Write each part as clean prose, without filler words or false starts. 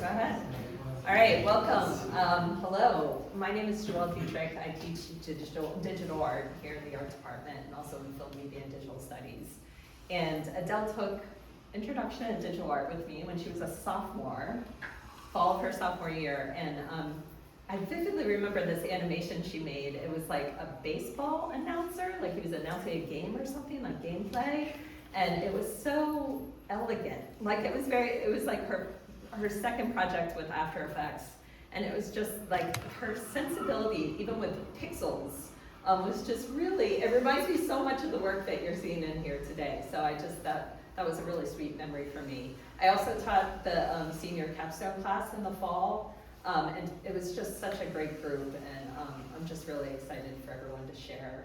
Go ahead. All right, welcome. Hello, my name is Joelle Dietrich. I teach digital art here in the art department and also in film media and digital studies. And Adele took introduction to digital art with me when she was a sophomore, fall of her sophomore year. And I vividly remember this animation she made. It was like a baseball announcer, like he was announcing a game or something, like gameplay. And it was so elegant. Like it was like her second project with After Effects. And it was just like her sensibility, even with pixels, was just really, it reminds me so much of the work that you're seeing in here today. So that was a really sweet memory for me. I also taught the senior capstone class in the fall. And it was just such a great group, and I'm just really excited for everyone to share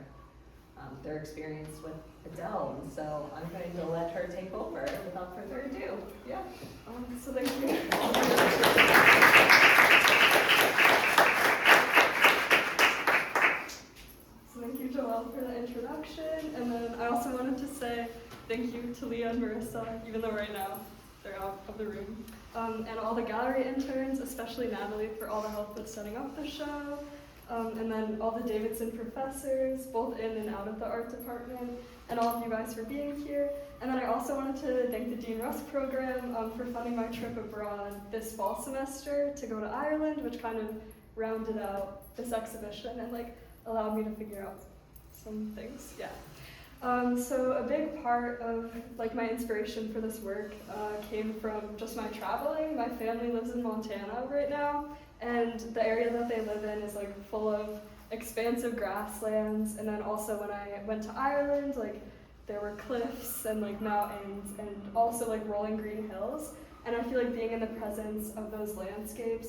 their experience with Adele. And so I'm going to let her take over without further ado. Yeah. So thank you. So thank you, Joelle, for the introduction. And then I also wanted to say thank you to Leah and Marissa, even though right now they're out of the room. And all the gallery interns, especially Natalie, for all the help with setting up the show. And then all the Davidson professors, both in and out of the art department, and all of you guys for being here. And then I also wanted to thank the Dean Rusk program for funding my trip abroad this fall semester to go to Ireland, which kind of rounded out this exhibition and allowed me to figure out some things. Yeah. So a big part of my inspiration for this work came from just my traveling. My family lives in Montana right now, and the area that they live in is full of expansive grasslands. And then also when I went to Ireland, there were cliffs and mountains and also rolling green hills. And I feel like being in the presence of those landscapes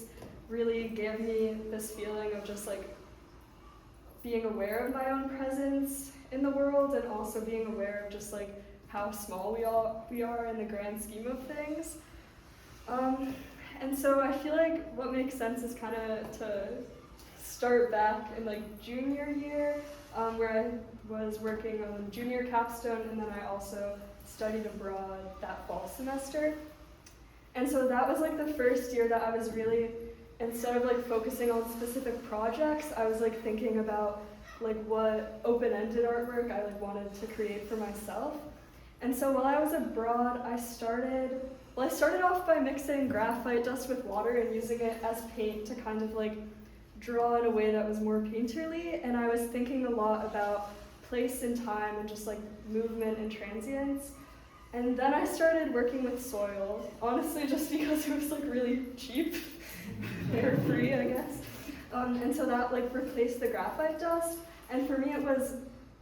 really gave me this feeling of just being aware of my own presence in the world, and also being aware of just how small we are in the grand scheme of things. And so I feel like what makes sense is kind of to start back in junior year, where I was working on junior capstone, and then I also studied abroad that fall semester. And so that was the first year that I was really, instead of focusing on specific projects, I was thinking about what open-ended artwork I wanted to create for myself. And so while I was abroad, I started off by mixing graphite dust with water and using it as paint to kind of draw in a way that was more painterly. And I was thinking a lot about place and time and just movement and transience. And then I started working with soil, honestly just because it was really cheap or free, I guess. And so that replaced the graphite dust. And for me it was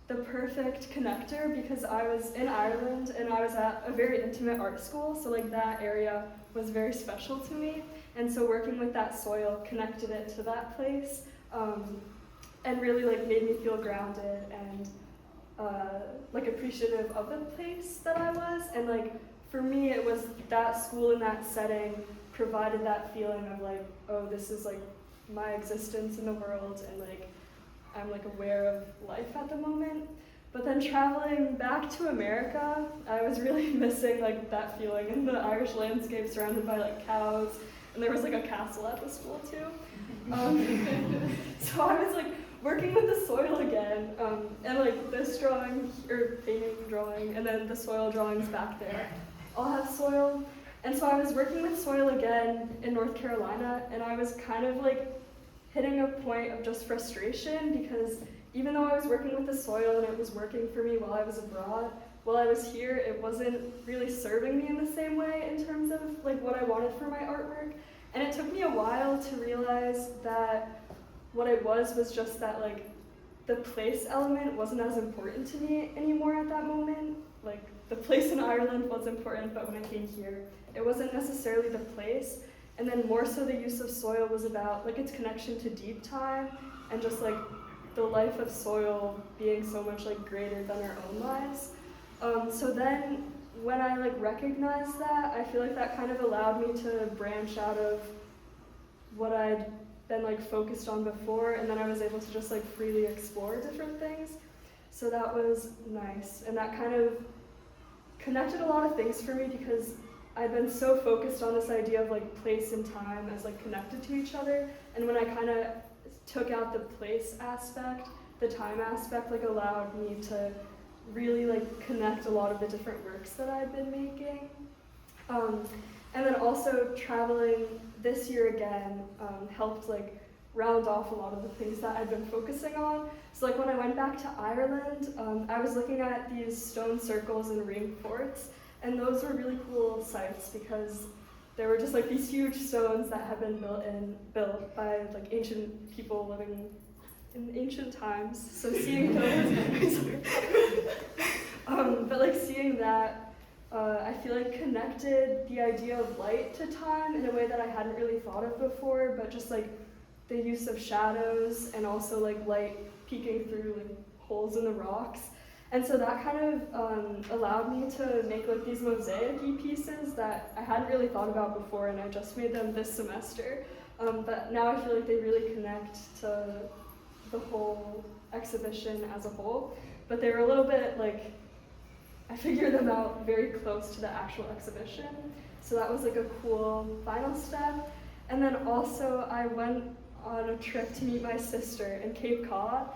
the perfect connector because I was in Ireland and I was at a very intimate art school, so that area was very special to me. And so working with that soil connected it to that place, and really made me feel grounded and appreciative of the place that I was. And for me it was that school and that setting provided that feeling of oh, this is my existence in the world, and I'm aware of life at the moment. But then traveling back to America, I was really missing that feeling in the Irish landscape surrounded by cows, and there was a castle at the school too. So I was working with the soil again, and this drawing or painting drawing, and then the soil drawings back there all have soil. And so I was working with soil again in North Carolina, and I was kind of hitting a point of just frustration because even though I was working with the soil and it was working for me while I was abroad, while I was here, it wasn't really serving me in the same way in terms of what I wanted for my artwork. And it took me a while to realize that what it was just that the place element wasn't as important to me anymore at that moment. The place in Ireland was important, but when I came here, it wasn't necessarily the place. And then more so the use of soil was about its connection to deep time and just the life of soil being so much greater than our own lives. So then when I recognized that, I feel that kind of allowed me to branch out of what I'd been focused on before, and then I was able to just freely explore different things. So that was nice, and that kind of connected a lot of things for me because I've been so focused on this idea of like place and time as like connected to each other, and when I kind of took out the place aspect, the time aspect like allowed me to really like connect a lot of the different works that I've been making. And then also traveling this year again helped like round off a lot of the things that I'd been focusing on. So like when I went back to Ireland, I was looking at these stone circles and ring forts, and those were really cool sites because there were just like these huge stones that had been built by like ancient people living in ancient times. So seeing those, but like seeing that, I feel like connected the idea of light to time in a way that I hadn't really thought of before, but just like the use of shadows and also like light peeking through like holes in the rocks. And so that kind of allowed me to make like these mosaic-y pieces that I hadn't really thought about before, and I just made them this semester. But now I feel like they really connect to the whole exhibition as a whole. But they were a little bit like, I figured them out very close to the actual exhibition. So that was like a cool final step. And then also I went on a trip to meet my sister in Cape Cod,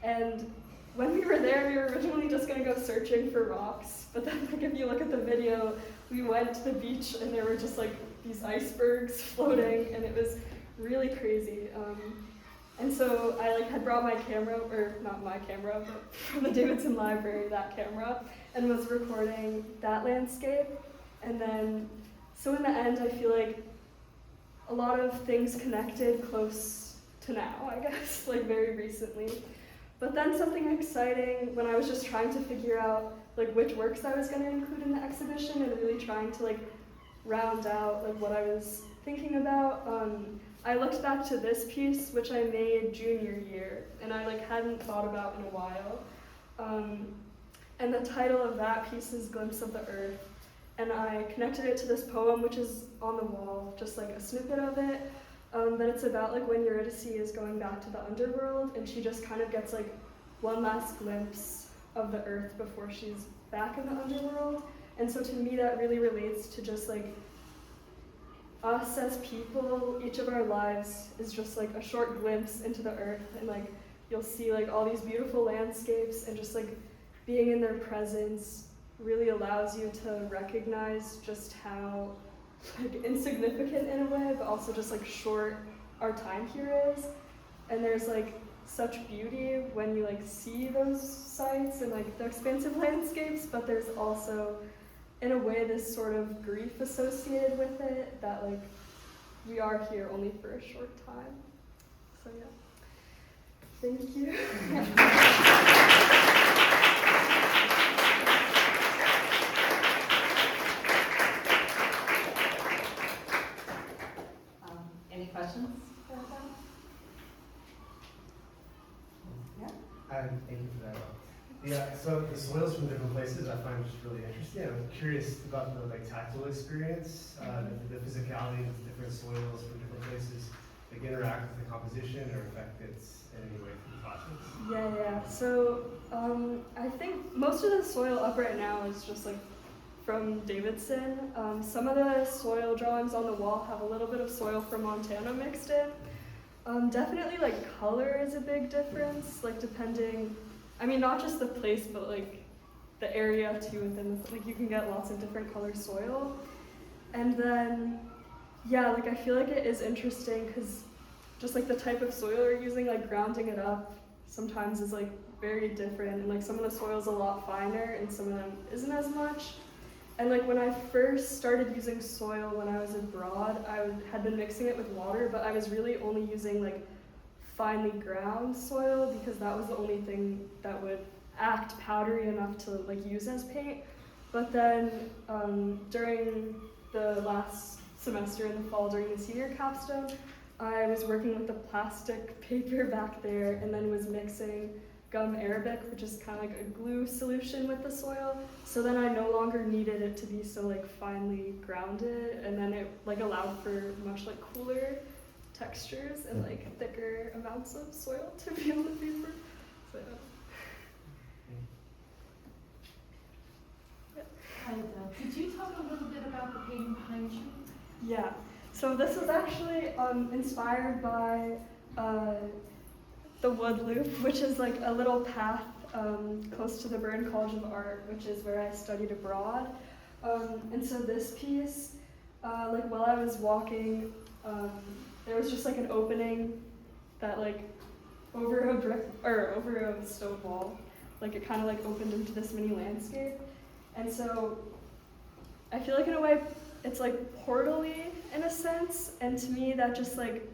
and when we were there, we were originally just gonna go searching for rocks, but then like if you look at the video, we went to the beach and there were just like these icebergs floating, and it was really crazy. And so I like had brought my camera, or not my camera, but from the Davidson Library, that camera, and was recording that landscape. And then, so in the end, I feel like a lot of things connected close to now, I guess, like very recently. But then something exciting when I was just trying to figure out like which works I was going to include in the exhibition and really trying to like round out like what I was thinking about. I looked back to this piece, which I made junior year, and I like hadn't thought about in a while. And the title of that piece is Glimpse of the Earth. And I connected it to this poem, which is on the wall, just like a snippet of it. But it's about like when Eurydice is going back to the underworld, and she just kind of gets like one last glimpse of the earth before she's back in the underworld. And so to me that really relates to just like us as people. Each of our lives is just like a short glimpse into the earth, and like you'll see like all these beautiful landscapes, and just like being in their presence really allows you to recognize just how like insignificant in a way, but also just like short our time here is. And there's like such beauty when you like see those sights and like the expansive landscapes, but there's also in a way this sort of grief associated with it, that like we are here only for a short time. So yeah, thank you. Any questions about that? Yeah. Thank you for that. Yeah, so the soils from different places I find just really interesting. I'm curious about the like tactile experience, the physicality of different soils from different places, like interact with the composition or affect it in any way through the process. Yeah. So I think most of the soil up right now is just like from Davidson. Some of the soil drawings on the wall have a little bit of soil from Montana mixed in. Definitely like color is a big difference, like depending, I mean not just the place, but like the area too, and then like you can get lots of different color soil. And then, yeah, like I feel like it is interesting because just like the type of soil you're using, like grounding it up sometimes is like very different, and like some of the soil's a lot finer and some of them isn't as much. And like when I first started using soil when I was abroad, had been mixing it with water, but I was really only using like finely ground soil because that was the only thing that would act powdery enough to like use as paint. But then during the last semester in the fall, during the senior capstone, I was working with the plastic paper back there, and then was mixing gum arabic, which is kind of like a glue solution with the soil. So then I no longer needed it to be so like finely grounded, and then it like allowed for much like cooler textures and like thicker amounts of soil to be on the paper. So yeah. Hi, Adele. Could you talk a little bit about the painting behind you? Yeah, so this was actually inspired by the Wood Loop, which is like a little path close to the Byrne College of Art, which is where I studied abroad. And so this piece, like while I was walking, there was just like an opening that like over a brick or over a stone wall, like it kind of like opened into this mini landscape. And so I feel like in a way it's like portal-y in a sense, and to me that just like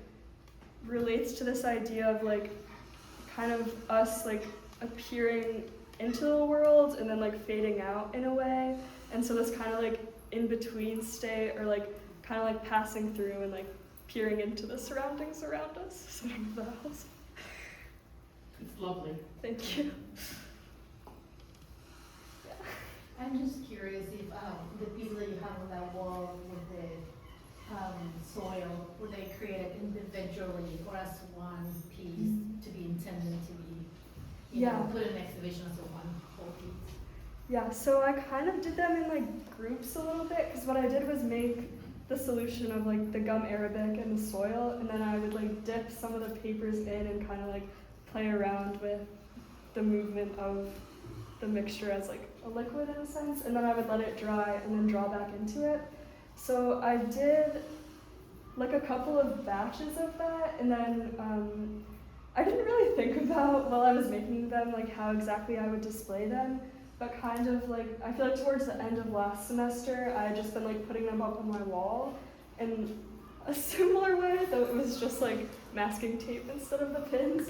relates to this idea of like kind of us like appearing into the world and then like fading out in a way. And so this kind of like in-between state, or like kind of like passing through and like peering into the surroundings around us. So I don't know if that helps. It's lovely. Thank you. I'm just curious if the piece that you have on that wall with the soil, were they created individually or as one piece to be intended to be, put in an exhibition as a one whole piece? Yeah, so I kind of did them in like groups a little bit, because what I did was make the solution of like the gum arabic and the soil, and then I would like dip some of the papers in and kind of like play around with the movement of the mixture as like a liquid in a sense, and then I would let it dry and then draw back into it. So I did like a couple of batches of that, and then I didn't really think about while I was making them like how exactly I would display them, but kind of like I feel like towards the end of last semester I had just been like putting them up on my wall in a similar way, though it was just like masking tape instead of the pins.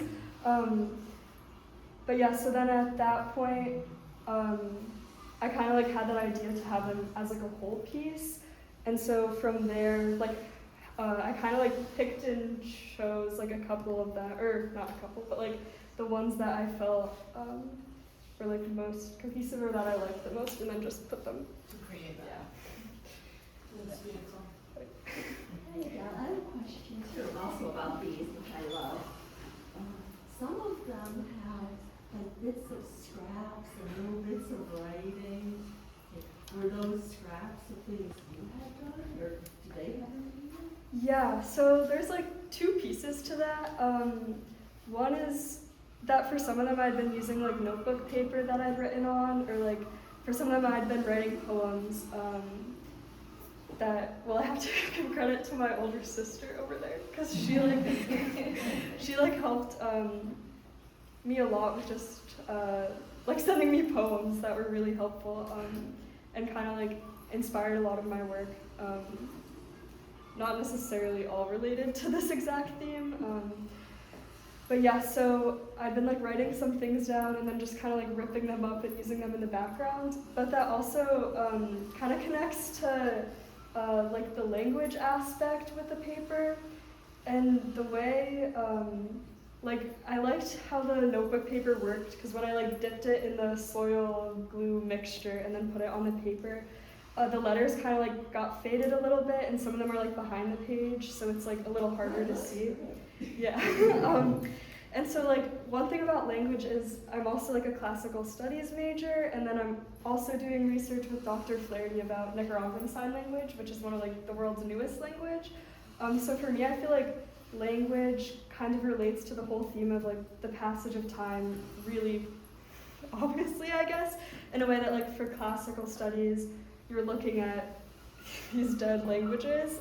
But yeah, so then at that point, I kind of like had that idea to have them as like a whole piece, and so from there, like I kind of like picked and chose like a couple of them, or not a couple, but like the ones that I felt were like most cohesive or that I liked the most, and then just put them. To create that. That's beautiful. Hey, I have a question too, also about these, which I love. Some of them have like bits of scraps and little bits of writing. Were those scraps of things you had done, or do they have anything? Yeah, so there's like two pieces to that. One is that for some of them I'd been using like notebook paper that I'd written on, or like for some of them I'd been writing poems that, well, I have to give credit to my older sister over there, because she like she like helped me a lot with just like sending me poems that were really helpful and kind of like inspired a lot of my work. Not necessarily all related to this exact theme. But yeah, so I've been like writing some things down and then just kind of like ripping them up and using them in the background. But that also kind of connects to like the language aspect with the paper, and the way like I liked how the notebook paper worked, because when I like dipped it in the soil glue mixture and then put it on the paper, the letters kind of like got faded a little bit, and some of them are like behind the page, so it's like a little harder to see. Yeah. And so like one thing about language is I'm also like a classical studies major, and then I'm also doing research with Dr. Flaherty about Nicaraguan Sign Language, which is one of like the world's newest language. So for me, I feel like language kind of relates to the whole theme of like the passage of time really obviously, I guess, in a way that like for classical studies, you're looking at these dead languages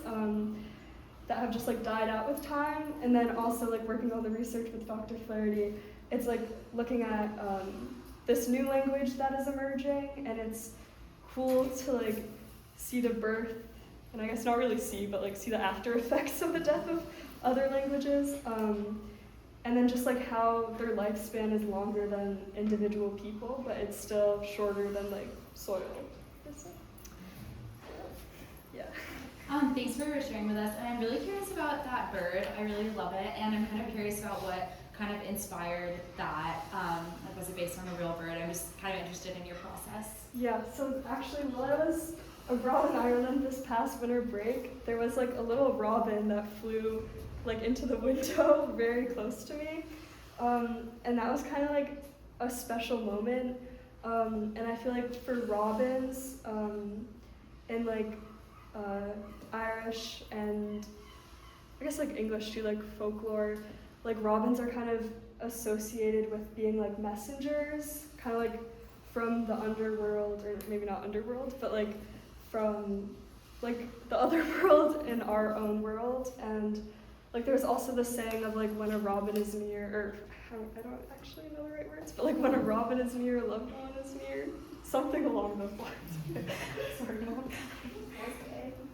that have just like died out with time, and then also like working on the research with Dr. Flaherty, it's like looking at this new language that is emerging, and it's cool to like see the birth, and I guess not really see, but like see the after effects of the death of other languages, and then just like how their lifespan is longer than individual people, but it's still shorter than like soil. Yeah. Thanks for sharing with us. And I'm really curious about that bird. I really love it. And I'm kind of curious about what kind of inspired that. Like, was it based on a real bird? I'm just kind of interested in your process. Yeah, so actually while I was abroad in Ireland this past winter break, there was like a little robin that flew like into the window very close to me. And that was kind of like a special moment. And I feel like for robins, in like Irish and I guess like English too, like folklore, like robins are kind of associated with being like messengers, kind of like from the underworld, or maybe not underworld, but like from like the other world in our own world. And like there's also the saying of like when a robin is near, or I don't actually know the right words, but like when a robin is near, a loved one is near, something along those lines. Sorry, Mom.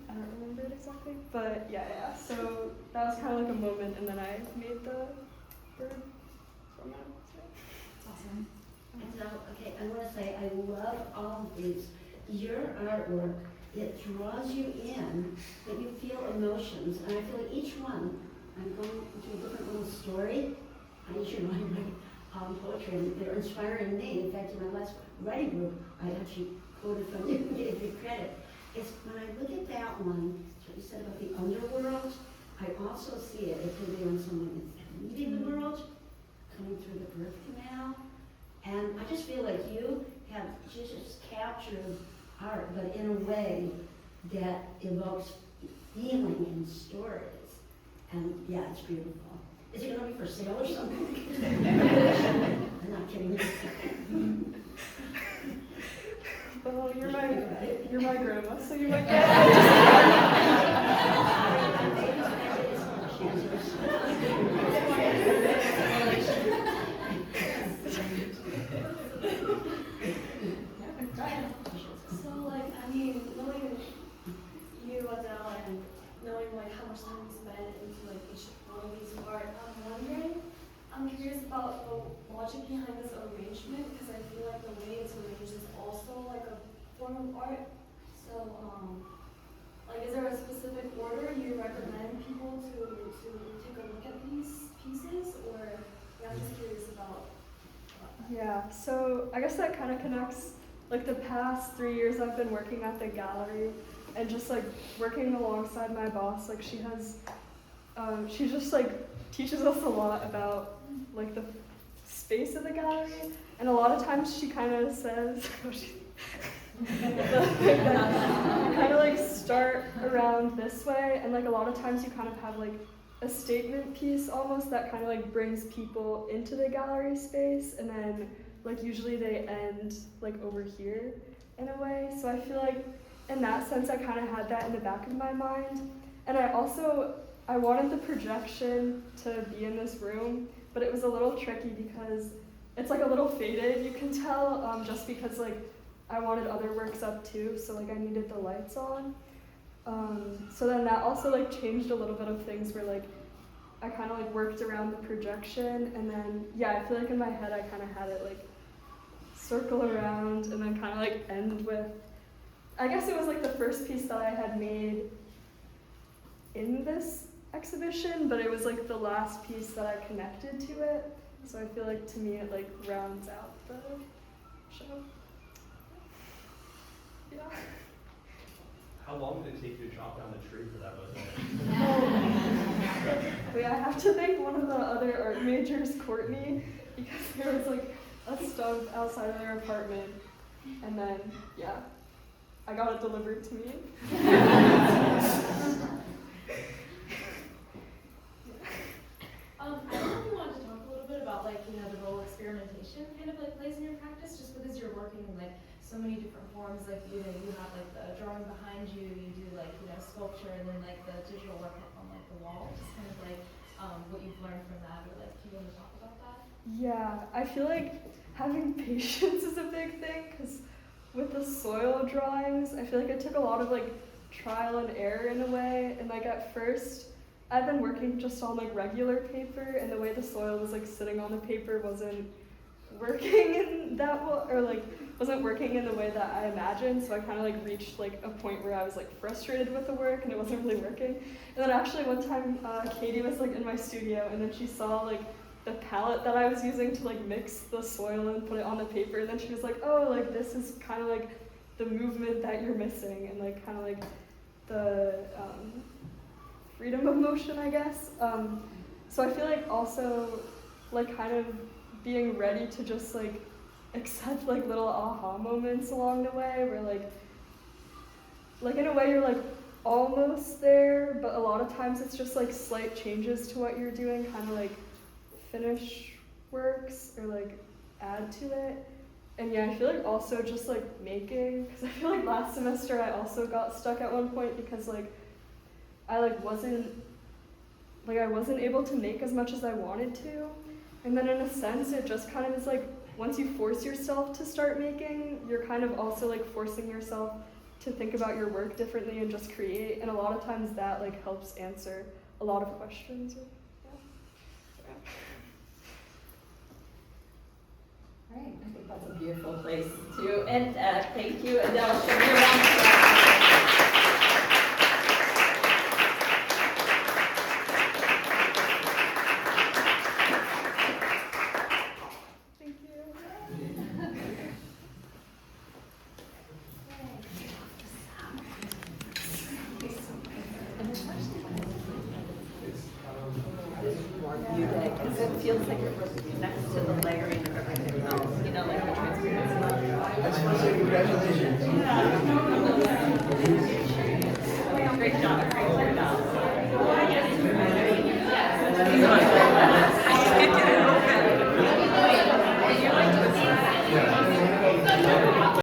I don't remember it exactly, but yeah. So that was kind of like a moment, and then I made the bird from that. That's awesome. So, okay, I want to say I love all of these. Your artwork, it draws you in, that you feel emotions, and I feel like each one, I'm going into a different little story. I usually write my poetry, and they're inspiring me. In fact, in my last writing group, I actually quoted from you and gave you credit. It's when I look at that one, what you said about the underworld, I also see it. It could be when someone is leaving the world, coming through the birth canal. And I just feel like you have just captured art, but in a way that evokes feeling and stories. And yeah, it's beautiful. Is it going to be for sale or something? I'm not kidding. Well, you're my grandma, so you might get So, like, I mean, knowing you, Adele, and knowing, like, how much time you spend into, like, each one of these art, I'm curious about the logic behind this arrangement, because I feel like the way it's arranged is also, like, a form of art. So, like, is there a specific order you recommend people to take a look at these pieces, or, yeah, I'm just curious about. Yeah, so I guess that kind of connects, like the past 3 years I've been working at the gallery and just like working alongside my boss. Like she has, she just like teaches us a lot about like the space of the gallery, and a lot of times she kind of says, kind of like start around this way, and like a lot of times you kind of have like a statement piece almost that kind of like brings people into the gallery space, and then like usually they end like over here in a way. So I feel like in that sense I kind of had that in the back of my mind. And I wanted the projection to be in this room, but it was a little tricky because it's like a little faded, you can tell, just because like I wanted other works up too, so like I needed the lights on. So then that also like changed a little bit of things where like I kind of like worked around the projection, and then yeah, I feel like in my head I kind of had it like circle around and then kind of like end with, I guess it was like the first piece that I had made in this exhibition, but it was like the last piece that I connected to it. So I feel like to me it like rounds out the show. Yeah. How long did it take you to chop down the tree for that mosaic? Wait, I have to thank one of the other art majors, Courtney, because there was like a stump outside of their apartment, and then yeah, I got it delivered to me. I don't know if you wanted to talk a little bit about like, you know, the role experimentation kind of like plays in your practice, just because you're working in like so many different forms, like, you know, you have like the drawing behind you, you do like, you know, sculpture, and then like the digital work on like the wall, just kind of like what you've learned from that, or like, do you want to talk about that? Yeah, I feel like having patience is a big thing, because with the soil drawings, I feel like it took a lot of like trial and error in a way, and like at first I've been working just on like regular paper, and the way the soil was like sitting on the paper wasn't working in that way, or like wasn't working in the way that I imagined. So I kind of like reached like a point where I was like frustrated with the work and it wasn't really working. And then actually one time Katie was like in my studio, and then she saw like the palette that I was using to like mix the soil and put it on the paper, and then she was like, oh, like this is kind of like the movement that you're missing, and like kind of like the freedom of motion, I guess. So I feel like also like kind of being ready to just like accept like little aha moments along the way where like in a way you're like almost there, but a lot of times it's just like slight changes to what you're doing, kind of like finish works or like add to it. And yeah, I feel like also just like making, because I feel like last semester I also got stuck at one point because like I wasn't able to make as much as I wanted to. And then in a sense it just kind of is like once you force yourself to start making, you're kind of also like forcing yourself to think about your work differently and just create. And a lot of times that like helps answer a lot of questions. Yeah. All right, I think that's a beautiful place to end. Thank you, Adele. Show me around. Thank you. More muted, because it feels like it next to the layering of everything.